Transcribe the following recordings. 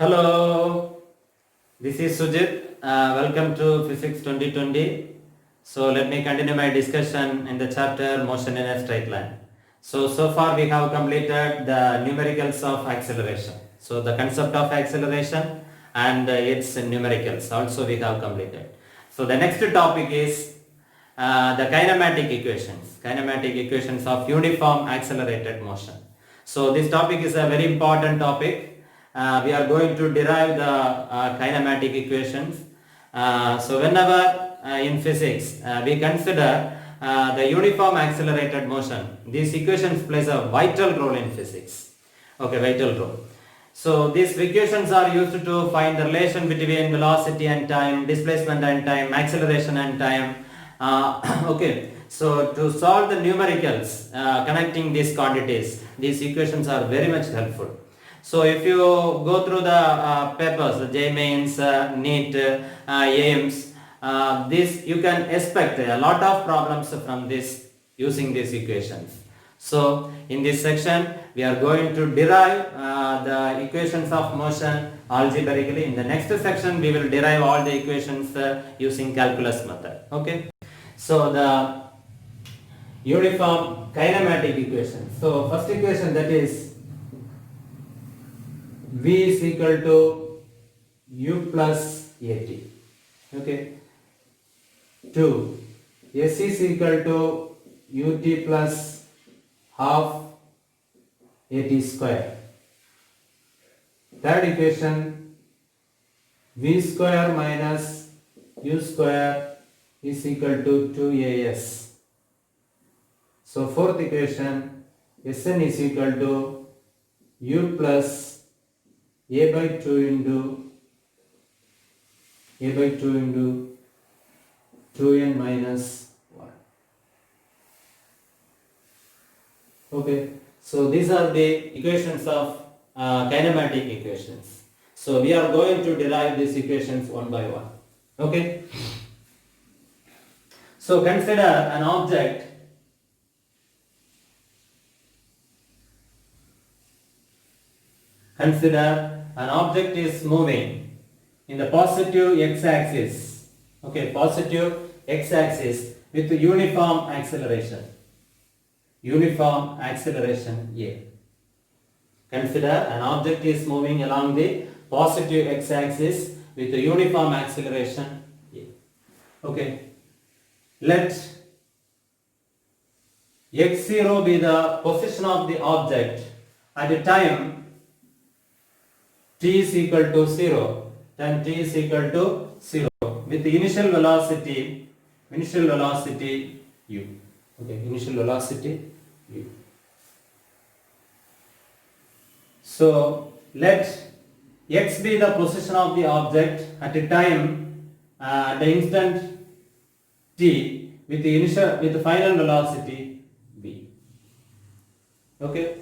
Hello, this is Sujit. Welcome to Physics 2020. So let me continue my discussion in the chapter Motion in a Straight Line. So far we have completed the numericals of acceleration. So the concept of acceleration and its numericals also we have completed. So the next topic is the kinematic equations of uniform accelerated motion. So this topic is a very important topic. We are going to derive the kinematic equations. So whenever in physics we consider the uniform accelerated motion, these equations plays a vital role in physics. Okay, vital role. So these equations are used to find the relation between velocity and time, displacement and time, acceleration and time. Okay, so to solve the numericals connecting these quantities, these equations are very much helpful. So if you go through the papers, the JMains, NEET, AIMS, this you can expect a lot of problems from this using these equations. So in this section we are going to derive the equations of motion algebraically. In the next section we will derive all the equations using calculus method. Okay. So the uniform kinematic equation. So first equation, that is V is equal to U plus AT. Okay. 2. S is equal to UT plus half AT square. Third equation, V square minus U square is equal to 2AS. So fourth equation, Sn is equal to U plus a by 2 into 2n minus 1. Okay, so these are the equations of kinematic equations. So we are going to derive these equations one by one. Okay, so consider an object is moving in the positive x-axis. Okay, positive x-axis with uniform acceleration. Uniform acceleration A. Consider an object is moving along the positive x-axis with a uniform acceleration A. Okay, let x0 be the position of the object at a time t is equal to 0, then t is equal to 0 with the initial velocity u. Okay, initial velocity u. So let x be the position of the object at a time the instant t with the final velocity v. Okay.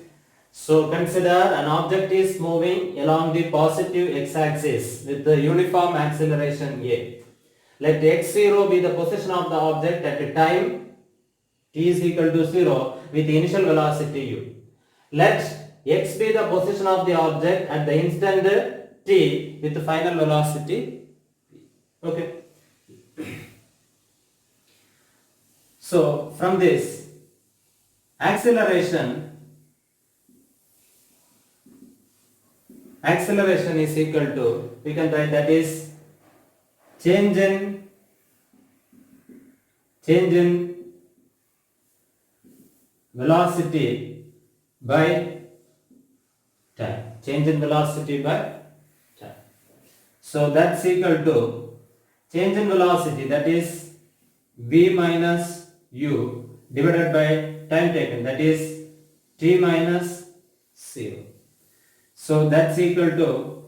So consider an object is moving along the positive x-axis with the uniform acceleration A. Let x0 be the position of the object at a time t is equal to 0 with the initial velocity u. Let x be the position of the object at the instant t with the final velocity v. Okay. So from this, acceleration is equal to, we can write that is change in velocity by time. Change in velocity by time. So that's equal to change in velocity, that is v minus u divided by time taken, that is t minus 0. So that's equal to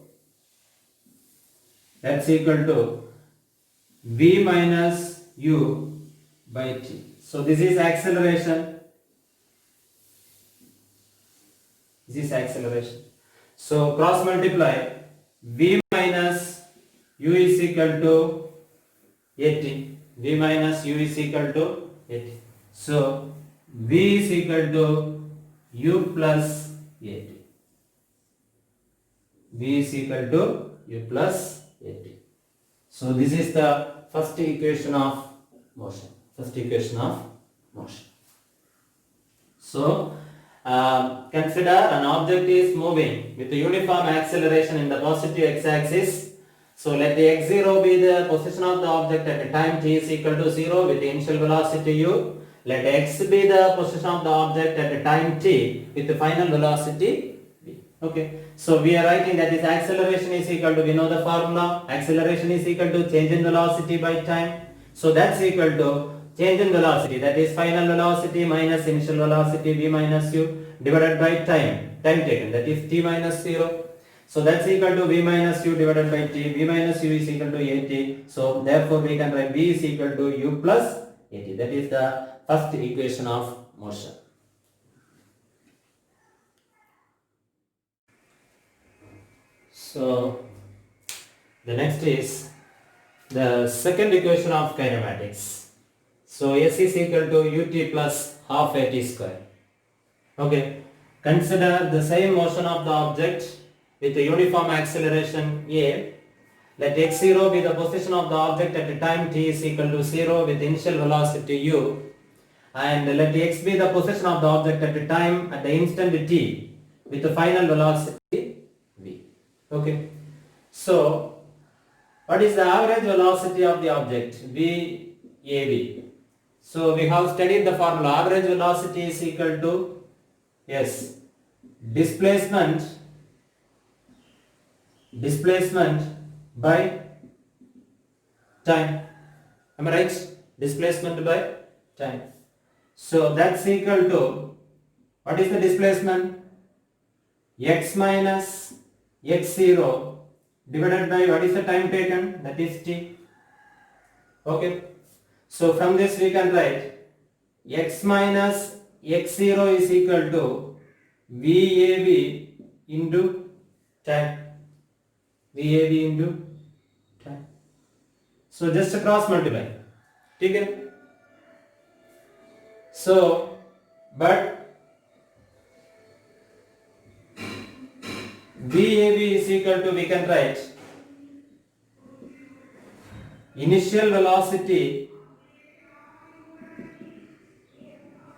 v minus u by t. So this is acceleration. So cross multiply, v minus u is equal to at. So v is equal to u plus at. V is equal to U plus AT. So this is the first equation of motion. First equation of motion. So consider an object is moving with a uniform acceleration in the positive x-axis. So let the x0 be the position of the object at a time t is equal to 0 with the initial velocity u. Let x be the position of the object at a time t with the final velocity v. Okay. So we are writing that this acceleration is equal to, we know the formula, acceleration is equal to change in velocity by time. So that's equal to change in velocity, that is final velocity minus initial velocity v minus u divided by time taken, that is t minus 0. So that's equal to v minus u divided by t. V minus u is equal to at. So therefore we can write v is equal to u plus at. That is the first equation of motion. So the next is the second equation of kinematics. So S is equal to ut plus half at square. Okay. Consider the same motion of the object with a uniform acceleration a. Let x0 be the position of the object at a time t is equal to 0 with initial velocity u, and let x be the position of the object at a time at the instant t with the final velocity v. Okay. So what is the average velocity of the object? VAV. So we have studied the formula. Average velocity is equal to, yes, displacement by time. Am I right? Displacement by time. So that's equal to, what is the displacement? X minus x0 divided by what is the time taken, that is t. Okay. So from this we can write x minus x0 is equal to VAV into time. VAV into time. So just cross multiply. Okay. So but VAV is equal to, we can write initial velocity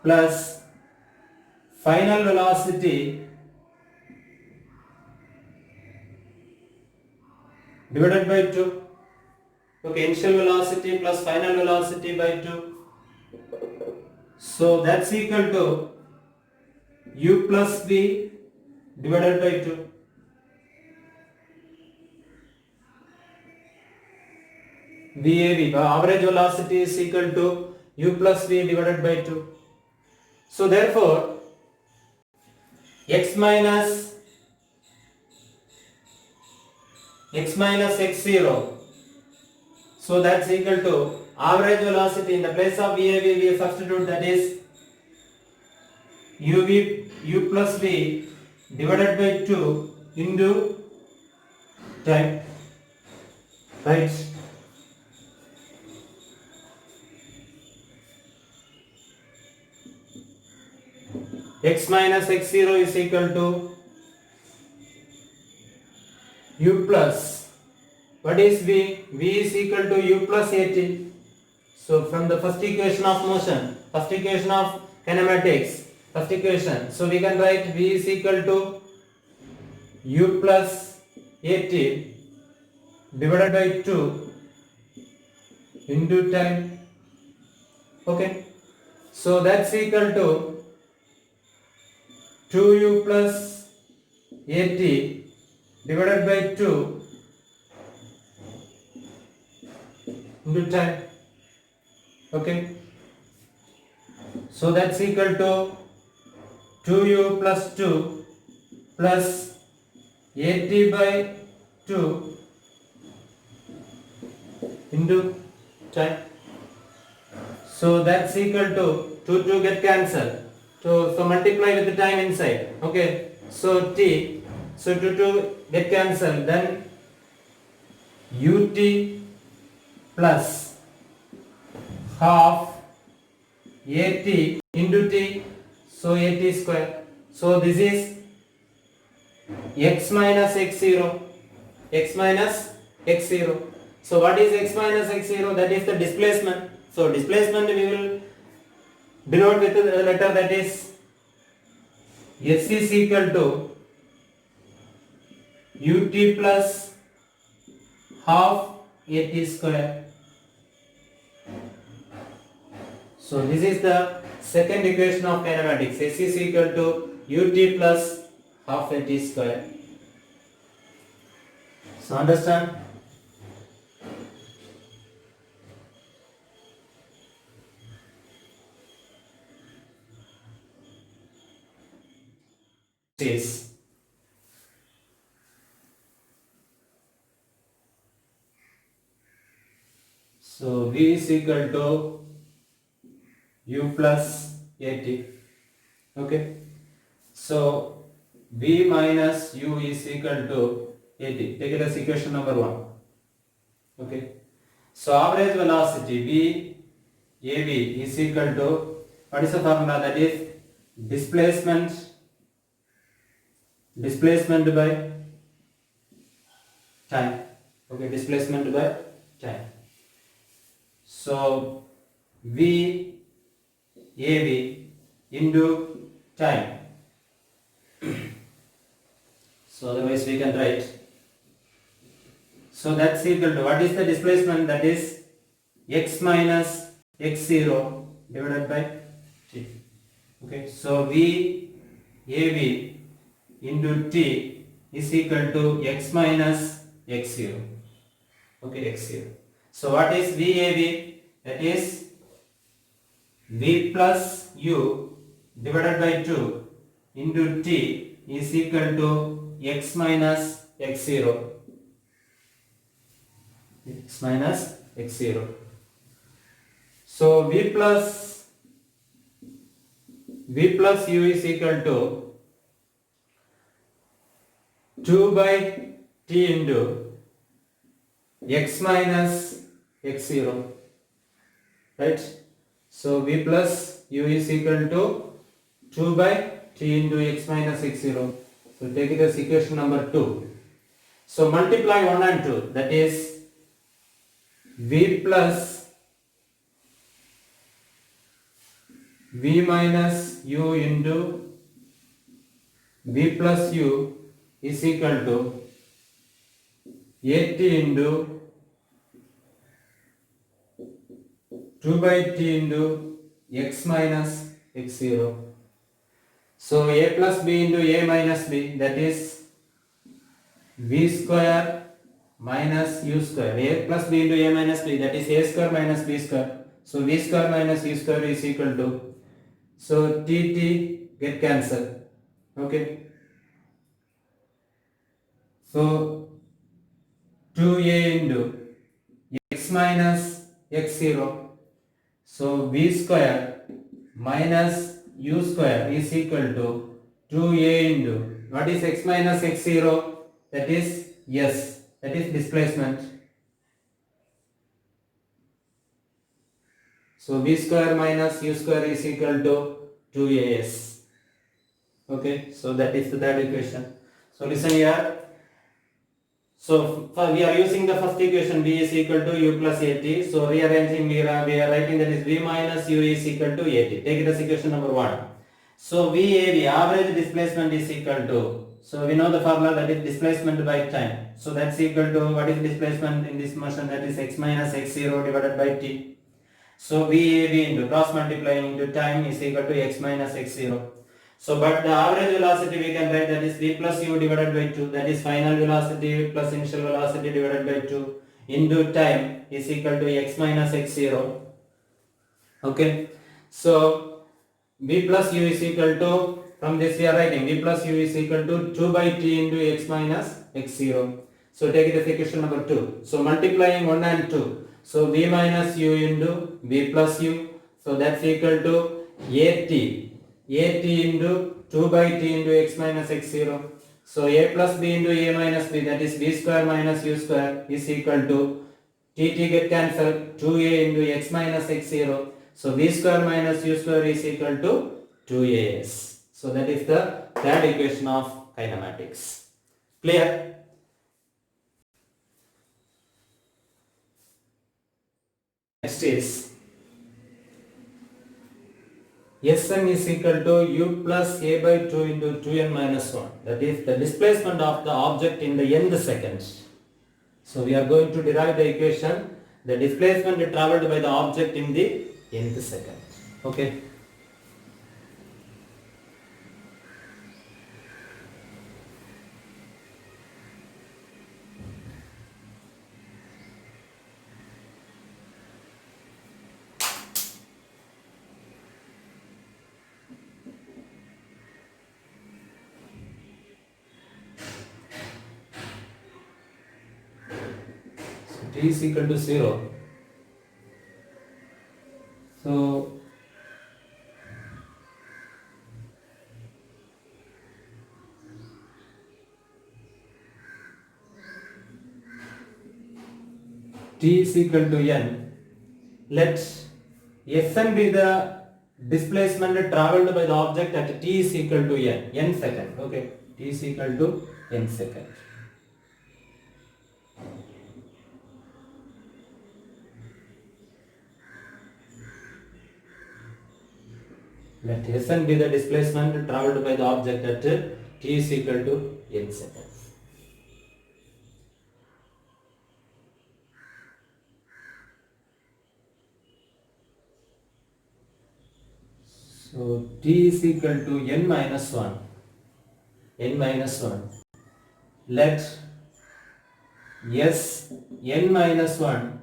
plus final velocity divided by 2. Okay, initial velocity plus final velocity by 2. So that's equal to u plus v divided by 2. VAV, average velocity, is equal to u plus v divided by 2. So therefore x minus x0, so that's equal to average velocity. In the place of VAV we substitute, that is u plus v divided by 2 into time, right? X minus x0 is equal to u plus, what is v? V is equal to u plus at. So from the first equation of motion, first equation of kinematics, first equation, so we can write v is equal to u plus at divided by 2 into time. Okay. So that's equal to 2u plus at divided by 2 into time. Okay. So that's equal to 2u plus 2 plus at by 2 into time. So that's equal to 2 get cancelled. So multiply with the time inside. Okay. So t. So 2 get cancelled. Then ut plus half at into t. So at square. So this is x minus x0. X minus x0. So what is x minus x0? That is the displacement. So displacement we will denote with the letter that is s is equal to ut plus half at square. So this is the second equation of kinematics. S is equal to ut plus half at square. So understand? Is so v is equal to u plus at. Okay, so v minus u is equal to at. Take it as equation number 1. Okay, so average velocity v av is equal to, what is the formula? That is displacement by time. Okay, displacement by time. So v av into time. So otherwise we can write. So that's equal to, what is the displacement? That is x minus x0 divided by t. Okay, so v av into t is equal to x minus x0. Okay, x0. So what is VAV? That is V plus U divided by 2 into T is equal to x minus x0. X minus x0. So V plus U is equal to 2 by T into x minus x0, right? So v plus u is equal to 2 by t into x minus x0. So take it as equation number 2. So multiply 1 and 2, that is v plus v minus u into v plus u is equal to at into 2 by t into x minus x0. So a plus b into a minus b, that is v square minus u square. A plus b into a minus b, that is a square minus b square. So v square minus u square is equal to, so t get cancelled. Okay. So 2a into x minus x0. So v square minus u square is equal to 2a into, what is x minus x0? That is s, that is displacement. So v square minus u square is equal to 2as. Okay, so that is the third equation. So listen here. So we are using the first equation, v is equal to u plus at. So rearranging, we are writing that is v minus u is equal to at. Take it as equation number 1. So VAV, average displacement, is equal to, so we know the formula, that is displacement by time. So that's equal to, what is displacement in this motion? That is x minus x0 divided by t. So VAV into cross multiplying into time is equal to x minus x0. So but the average velocity we can write, that is v plus u divided by 2, that is final velocity plus initial velocity divided by 2 into time is equal to x minus x0. Okay, so v plus u is equal to, from this we are writing v plus u is equal to 2 by t into x minus x0. So take it as equation number 2. So multiplying 1 and 2, so v minus u into v plus u, so that's equal to at into 2 by t into x minus x0. So a plus b into a minus b, that is v square minus u square, is equal to t get cancelled, 2a into x minus x0. So v square minus u square is equal to 2as. So that is the third equation of kinematics. Clear? Next is Sn is equal to u plus a by 2 into 2n minus 1. That is the displacement of the object in the nth second. So we are going to derive the equation, the displacement traveled by the object in the nth second. Okay. T is equal to 0. So T is equal to n. Let Sn be the displacement traveled by the object at t is equal to n second. Okay, t is equal to n second. Let Sn be the displacement traveled by the object at t is equal to n seconds. So t is equal to n minus 1. N minus 1. Let S n minus 1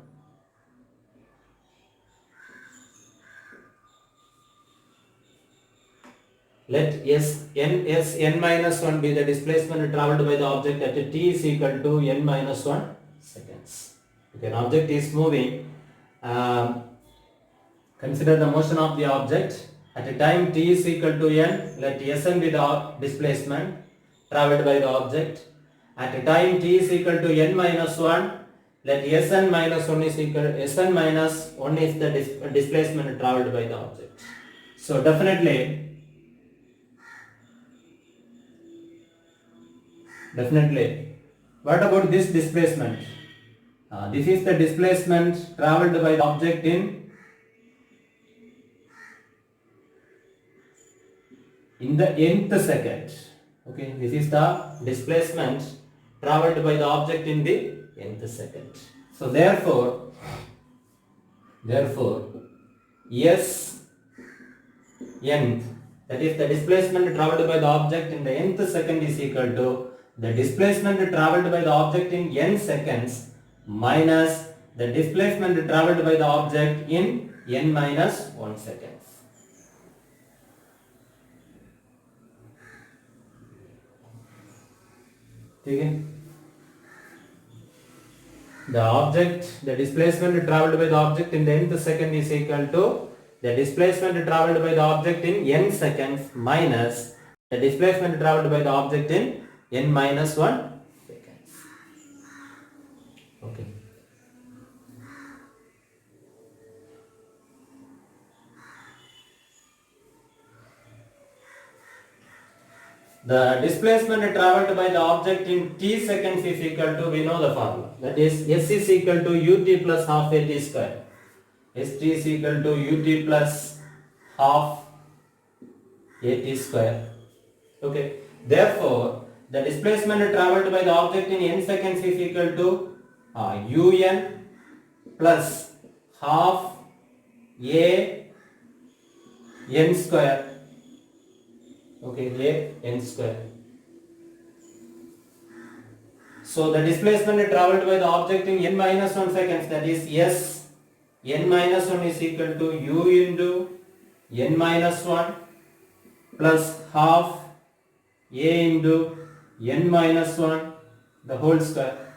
let n minus 1 be the displacement traveled by the object at t is equal to n minus 1 seconds. Okay, an object is moving. Consider the motion of the object. At a time t is equal to n, let Sn be the displacement traveled by the object. At a time t is equal to n minus 1, let Sn minus 1 is equal Sn minus 1 is the displacement traveled by the object. So definitely what about this displacement? This is the displacement traveled by the object in the nth second. Okay, this is the displacement traveled by the object in the nth second. So therefore S n, that is the displacement traveled by the object in the nth second, is equal to the displacement traveled by the object in n seconds minus the displacement traveled by the object in n minus 1 seconds. Okay. The displacement traveled by the object in the nth second is equal to the displacement traveled by the object in n seconds minus the displacement traveled by the object in n minus 1 seconds. Okay. The displacement traveled by the object in t seconds is equal to, we know the formula, that is S is equal to ut plus half at square. St is equal to ut plus half at square. Okay. Therefore, the displacement traveled by the object in n seconds is equal to un plus half a n square. Okay, a n square. So the displacement traveled by the object in n minus 1 seconds, that is S n minus 1 is equal to u into n minus 1 plus half a into n minus 1 the whole square.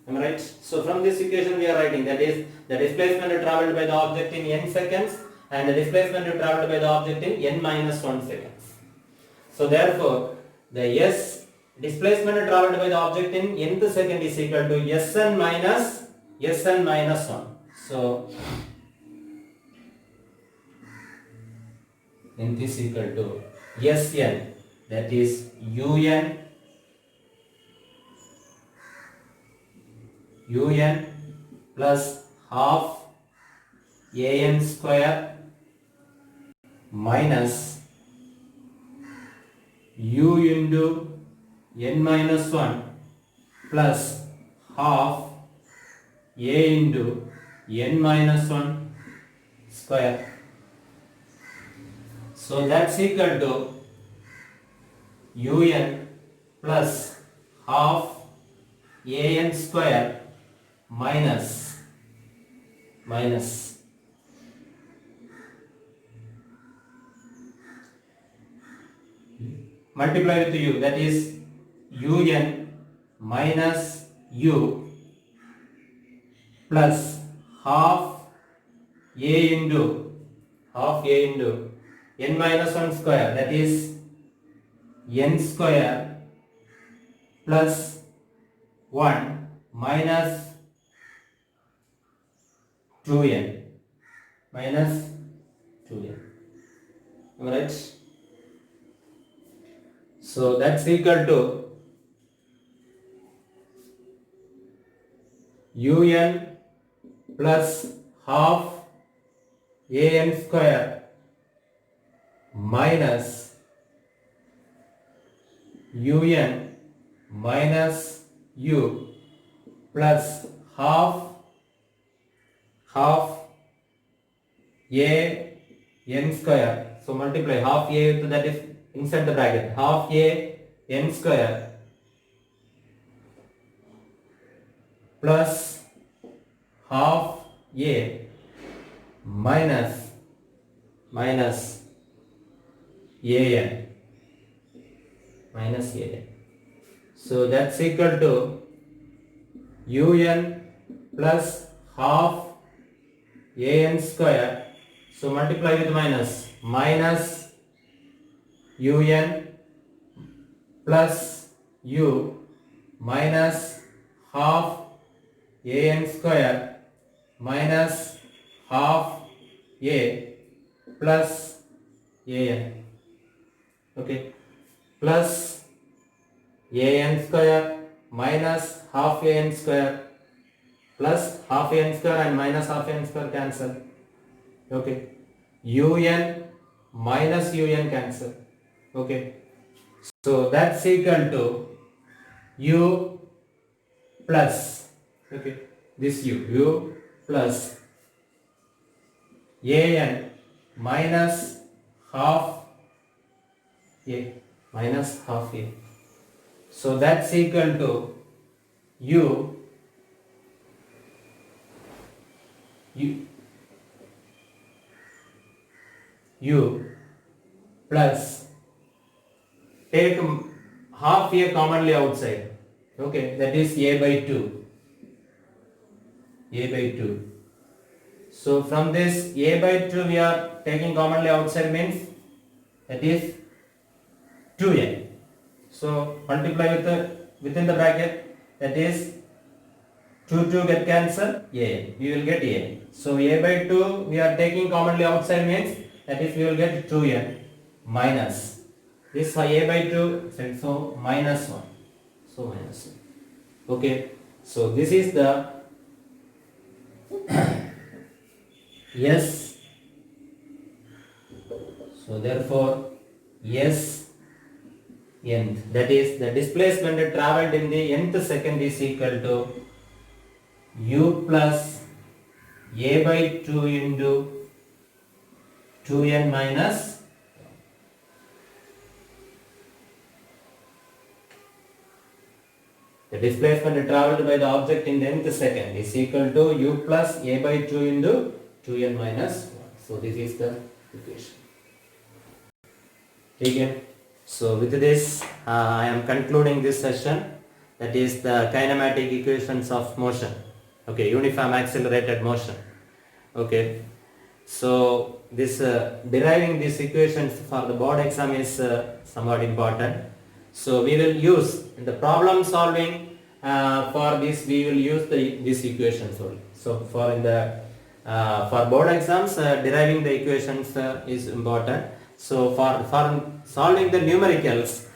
Am I right? So from this equation we are writing, that is the displacement traveled by the object in n seconds and the displacement traveled by the object in n minus 1 seconds. So therefore the S displacement traveled by the object in nth second is equal to Sn minus 1. So nth is equal to Sn, that is un un plus half an square minus u into n minus 1 plus half a into n minus 1 square. So that's equal to un plus half an square minus multiply with u, that is un minus u plus half a into n minus 1 square, that is n square plus 1 minus 2n. Am I right? So that's equal to un plus half an square minus un minus u plus half a n square. So multiply half a with, that is inside the bracket, half a n square plus half a minus an. So that's equal to un plus half an square. So multiply with minus un plus u minus half an square minus half a plus an. Okay, plus an square minus half an square plus half an square and minus half an square cancel. Okay, un minus un cancel. Okay, so that's equal to u plus, okay, this u plus an minus half a. So that's equal to u plus, take half a commonly outside, okay, that is a by 2. So from this a by 2 we are taking commonly outside, means that is 2n. So multiply with within the bracket, that is 2 get cancelled, a, we will get a. So a by 2 we are taking commonly outside, means that is we will get 2n minus this a by 2, so minus 1. Okay, so this is the yes. So therefore yes nth, that is the displacement travelled in the nth second, is equal to u plus a by 2 into 2n minus the displacement travelled by the object in the nth second is equal to u plus a by 2 into 2n minus 1. So this is the equation. Okay. So with this I am concluding this session, that is the kinematic equations of motion. Okay, uniform accelerated motion. Okay, so this deriving these equations for the board exam is somewhat important. So we will use in the problem solving for this, we will use these equations only. So for board exams deriving the equations is important. So for solving the numericals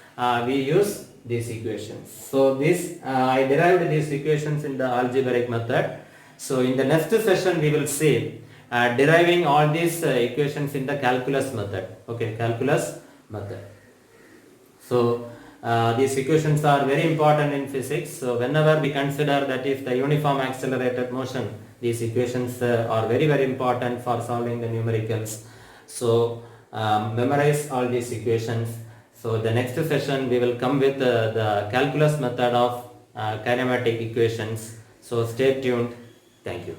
we use these equations. So this I derived these equations in the algebraic method. So in the next session we will see deriving all these equations in the calculus method. Okay, calculus method. So these equations are very important in physics. So whenever we consider that if the uniform accelerated motion, these equations are very important for solving the numericals. So memorize all these equations. So the next session we will come with the calculus method of kinematic equations. So stay tuned. Thank you.